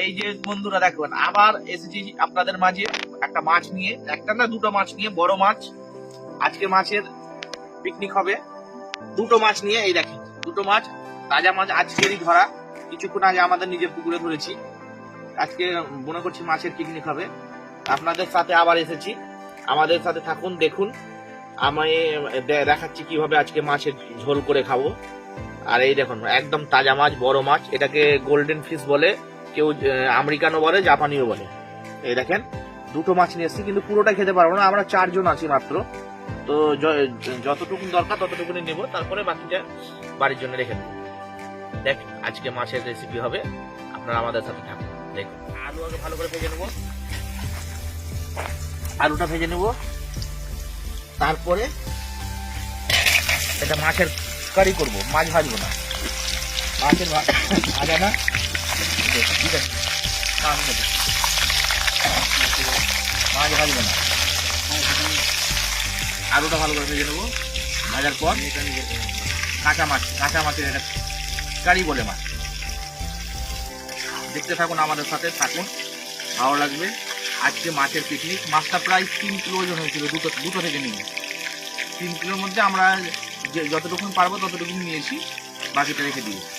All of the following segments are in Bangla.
এই যে বন্ধুরা দেখবেন আবার এসেছি আপনাদের মাঝে একটা মাছ নিয়ে, একটা না দুটো মাছ নিয়ে, বড় মাছ। আজকে মাছের পিকনিক হবে। দুটো মাছ নিয়ে, এই দেখেন দুটো মাছ, তাজা মাছ, আজকেরই ধরা। কিছুক্ষণ আগে আমাদের নিজের পুকুরে ধরেছি। আজকে মনে করছি মাছের পিকনিক হবে। আপনাদের সাথে আবার এসেছি, আমাদের সাথে থাকুন, দেখুন। আমি দেখাচ্ছি কিভাবে আজকে মাছের ঝোল করে খাবো। আর এই দেখুন একদম তাজা মাছ, বড় মাছ। এটাকে গোল্ডেন ফিশ বলে, কেউ আমেরিকানও বলে, জাপানিও বলে। এই দেখেন দুটো মাছ নিয়ে এসেছি, কিন্তু পুরোটা খেতে পারবো না, আমরা 4 জন আছি মাত্র। তো যতটুকু দরকার ততটুকুনি নেবো, তারপরে বাকিটা বাড়ির জন্য রেখে দেবো। দেখ আজকে মাছের রেসিপি হবে, আপনারা আমাদের সাথে থাকুন, দেখুন। আলু আগে ভালো করে ভেজে নেবো, আলুটা ভেজে নেবো। তারপরে এটা মাছের কারি করবো, মাছ ভাজবো না। মাছের ভাজা না, ঠিক আছে, মাছ ভাজবো না। আলুটা ভালো করে ভেজে নেবো, ভাজার পর কাঁচা মাছের এটা কারি বলে মাছ। দেখতে থাকুন, আমাদের সাথে থাকুন, ভালো লাগবে। আজকে মাছের পিকনিক। মাছটা প্রায় 3 কিলো ওজন হয়েছিল, দুটো থেকে নিয়ে। 3 কিলোর মধ্যে আমরা যতটুকু পারবো ততটুকু নিয়েছি, বাকিটা রেখে দিয়েছি।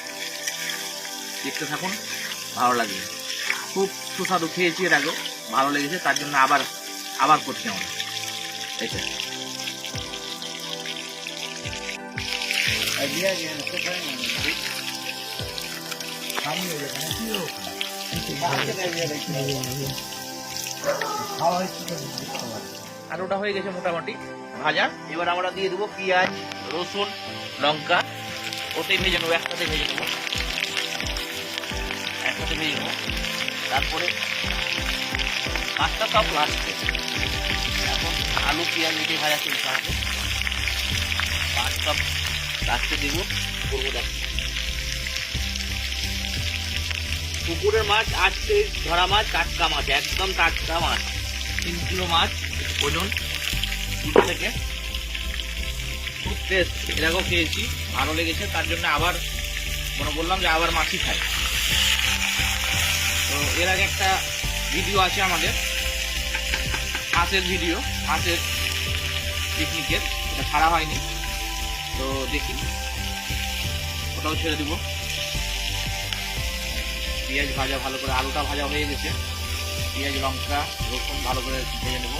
দেখতে থাকুন, ভালো লাগবে। খুব সুস্বাদু, খেয়েছি এর আগে, ভালো লেগেছে, তার জন্য আবার করছি আমরা। এসে আলুটা হয়ে গেছে মোটামুটি ভাজা। এবার আমরা দিয়ে দেবো পেঁয়াজ, রসুন, লঙ্কা। ওতেই ভেজে নেবো, একসাথে ভেজে নেবো। তারপরে মাছটা সব লাস্টে। এখন আলু পেঁয়াজ এটি ভাজা চলছে আমাদের, মাছ সব লাস্টে দেবো, করবো। দেখ পুকুরের মাছ, আজকে ধরা মাছ, টাটকা মাছ, একদম টাটকা মাছ। 3 কিলো মাছ ওজন, দুটো থেকে। খুব টেস্ট, এর আগেও খেয়েছি, ভালো লেগেছে, তার জন্য আবার বললাম যে আবার মাছই খাই। তো এর আগে একটা ভিডিও আছে আমাদের, মাছের ভিডিও, মাছের পিকনিকের, এটা ছাড়া হয়নি, তো দেখি, ওটাও ছেড়ে দিব। পেঁয়াজ ভাজা ভালো করে, আলুটা ভাজা হয়ে গেছে, পেঁয়াজ, লঙ্কা, রসুন ভালো করে ভেজে নেব।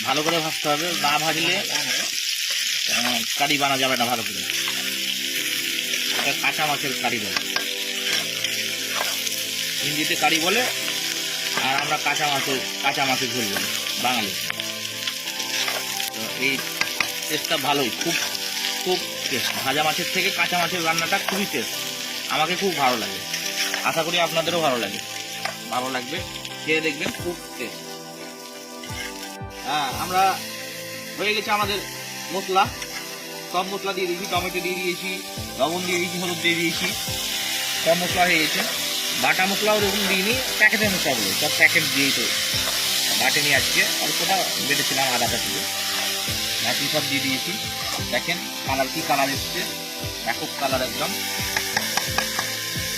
ভালো করে ভাজতে হবে, না ভাজলে কারি বানা যাবে না ভালো করে। এটা কাঁচা মাছের কারি বলে, হিন্দিতে কারি বলে, আর আমরা কাঁচা মাছের ঝোল বলি বাঙালি। তো এই টেস্টটা ভালোই, খুব টেস্ট। ভাজা মাছের থেকে কাঁচা মাছের রান্নাটা খুবই টেস্ট, আমাকে খুব ভালো লাগে। আশা করি আপনাদেরও ভালো লাগবে, খেয়ে দেখবেন, খুব টেস্ট। হ্যাঁ, আমরা হয়ে গেছে আমাদের মশলা, সব মশলা দিয়ে দিয়েছি, টমেটো দিয়ে দিয়েছি, লবণ দিয়ে দিয়েছি, হলুদ দিয়ে দিয়েছি, সব মশলা হয়ে গেছে। বাটা মশলাও এরকম দিইনি, প্যাকেটের মশলাগুলো সব প্যাকেট দিয়েই তো বাটে নিয়ে আজকে, অল্পটা বেটেছিলাম, আদাটা ছিল, বাকি সব দিয়ে দিয়েছি। দেখেন কালার, কি কালার এসছে, একক কালার একদম।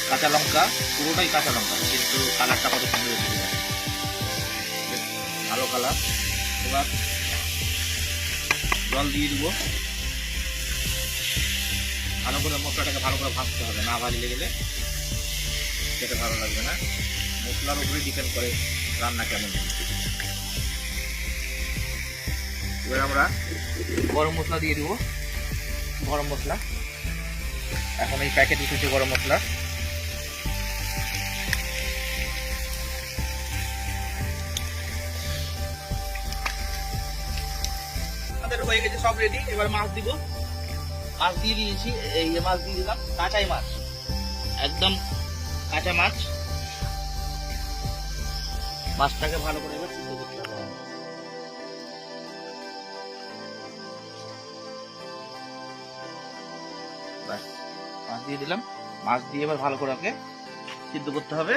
কাঁচা লঙ্কা, পুরোটাই কাঁচা লঙ্কা, কিন্তু কালারটা কত সুন্দর এসেছে, ভালো কালার। এবার জল দিয়ে দিব, ভালো করে মশলাটাকে ভালো করে ভাজতে হবে, না ভাজলে গেলে খেতে ভালো লাগবে না। মশলার উপরে ডিপেন্ড করে রান্না কেমন। এবার আমরা গরম মশলা দিয়ে দিব, গরম মশলা, এখন এই প্যাকেট উঠেছে গরম মশলা। আমাদের হয়ে গেছে সব রেডি। এবার মাছ দিব, মাছ দিয়ে দিয়েছি, এই মাছ দিয়ে দিলাম, কাঁচাই মাছ, একদম কাঁচা মাছ। মাছটাকে ভালো করে এবার সিদ্ধ করতে হবে। মাছ দিয়ে দিলাম, মাছ দিয়ে এবার ভালো করে ওকে সিদ্ধ করতে হবে।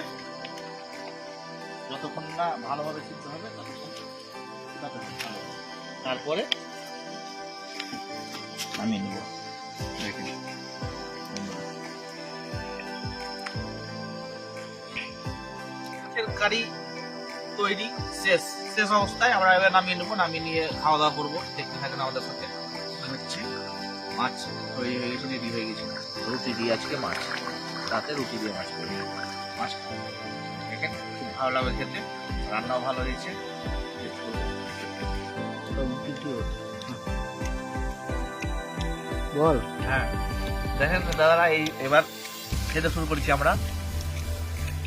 যতক্ষণ না ভালোভাবে সিদ্ধ হবে ততক্ষণ তারপরে নামিয়ে নেব। দেখেন মাছের কারি তৈরি শেষ শেষ অবস্থায় আমরা এবার নামিয়ে নেবো, নামিয়ে নিয়ে খাওয়া দাওয়া করবো। দেখতে থাকেন আমাদের সাথে। হচ্ছে মাছ তৈরি হয়ে গেছে, রেডি হয়ে গেছে। রুটি দিয়ে আজকে মাছ, রাতে রুটি দিয়ে মাছ করি। মাছ দেখেন খুব ভালো লাগবে খেতে, রান্নাও ভালো হয়েছে। বল। হ্যাঁ দেখেন দাদারা, এবার খেতে শুরু করেছি আমরা,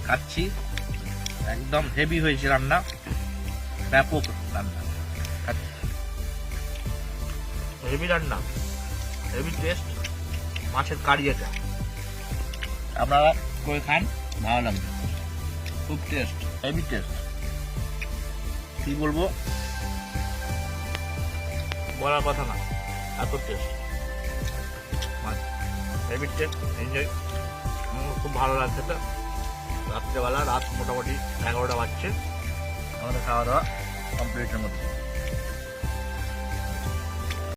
খাচ্ছি। একদম হেভি হয়েছে রান্না, ব্যাপক রান্না, হেভি রান্না, হেভি টেস্ট। মাছের কারি এটা আপনারা করে খান, ভালো লাগবে, খুব টেস্ট, হেভি টেস্ট। কি বলবো, বলার কথা না, এত টেস্ট মাছ, হেভি টেস্ট, এনজয়। খুব ভালো লাগছে। তো রাত্রেবেলা, রাত মোটামুটি 11টা বাজছে, আমাদের খাওয়া দাওয়া কমপ্লিটের মধ্যে।